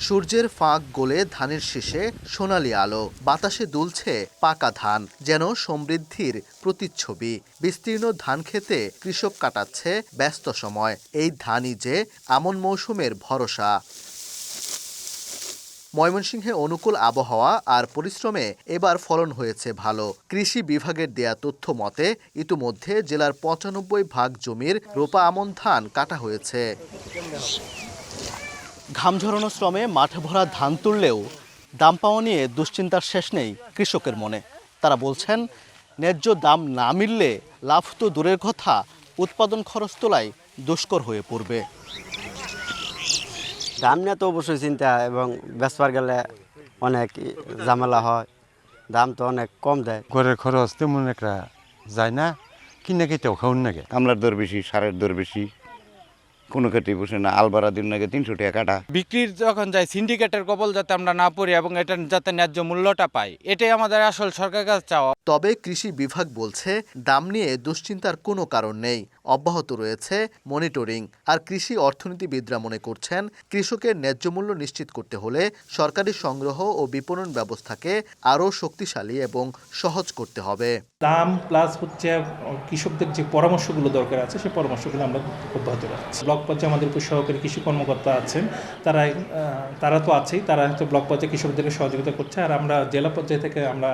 সূর্যের ফাঁক গলে ধানের শীষে সোনালি আলো, বাতাসে দুলছে পাকা ধান, যেন সমৃদ্ধির প্রতিচ্ছবি। বিস্তীর্ণ ধান খেতে কৃষক কাটাচ্ছে ব্যস্ত সময়। এই ধানই যে আমন মৌসুমের ভরসা। ময়মনসিংহে অনুকূল আবহাওয়া আর পরিশ্রমে এবার ফলন হয়েছে ভালো। কৃষি বিভাগের দেয়া তথ্য মতে ইতিমধ্যে জেলার ৯৫ ভাগ জমির রোপা আমন ধান কাটা হয়েছে। ঘাম ঝরানো শ্রমে মাঠে ভরা ধান তুললেও দাম পাওয়া নিয়ে দুশ্চিন্তার শেষ নেই কৃষকের মনে। তারা বলছেন, ন্যায্য দাম না মিললে লাভ তো দূরের কথা, উৎপাদন খরচ তোলাই দুষ্কর হয়ে পড়বে। দাম নিয়ে তো অবশ্যই চিন্তা, এবং বেচবার গেলে অনেক ঝামেলা হয়। দাম তো অনেক কম দেয়। ঘরের খরচ তেমন একটা যায় না, কিনে খেতেও খাওয়ার নাগে। কামলার দর বেশি, সারের দর বেশি, কোনো ক্ষেত্রে বসে না। আলবারা দিন নাকি ৩০০ টাকা কাটা। বিক্রির যখন যায় সিন্ডিকেটের কবল যাতে আমরা না পড়ি এবং এটা যাতে ন্যায্য মূল্যটা পাই, এটাই আমাদের আসল সরকারের কাছে চাওয়া। তবে কৃষি বিভাগ বলছে, দাম নিয়ে দুশ্চিন্তার কোনো কারণ নেই। অব্যাহত রয়েছে মনিটরিং। আর কৃষি অর্থনীতিবিদরা মনে করছেন, কৃষকের ন্যায্য মূল্য নিশ্চিত করতে হলে সরকারি সংগ্রহ ও বিপণন ব্যবস্থাকে আরও শক্তিশালী এবং সহজ করতে হবে। দাম প্লাস হচ্ছে কৃষকদের যে পরামর্শগুলো দরকার আছে, সেই পরামর্শগুলো আমরা অব্যাহত রাখছি। ব্লক পর্যায়ে আমাদের উপর সহকারী কৃষি কর্মকর্তা আছেন, তারা তো আছেই, তারা হয়তো ব্লক পর্যায়ে কৃষকদেরকে সহযোগিতা করছে। আর আমরা জেলা পর্যায়ে থেকে আমরা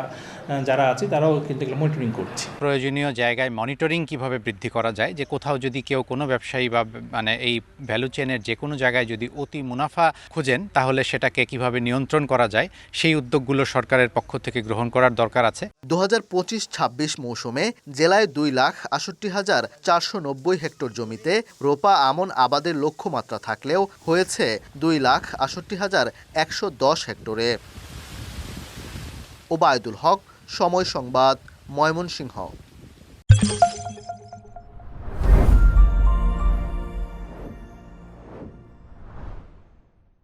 যারা আছি তারাও কিন্তু এগুলো মনিটরিং করছি। প্রয়োজনীয় জায়গায় মনিটরিং কিভাবে বৃদ্ধি করা যায়, যে কোথাও যদি কেউ কোনো ব্যবসায়ী বা এই ভ্যালু চেনের যে কোনো জায়গায় যদি অতি মুনাফা খোঁজেন, তাহলে সেটাকে কিভাবে নিয়ন্ত্রণ করা যায়, সেই উদ্যোগগুলো সরকারের পক্ষ থেকে গ্রহণ করার দরকার আছে। ২০২৫-২৬ মৌসুমে জেলায় ২,৬৮,৪৯০ হেক্টর জমিতে রোপা আমন আবাদের লক্ষ্যমাত্রা থাকলেও হয়েছে ২,৬৮,১১০ হেক্টরে। ওবায়দুল হক, সময় সংবাদ, ময়মনসিংহ।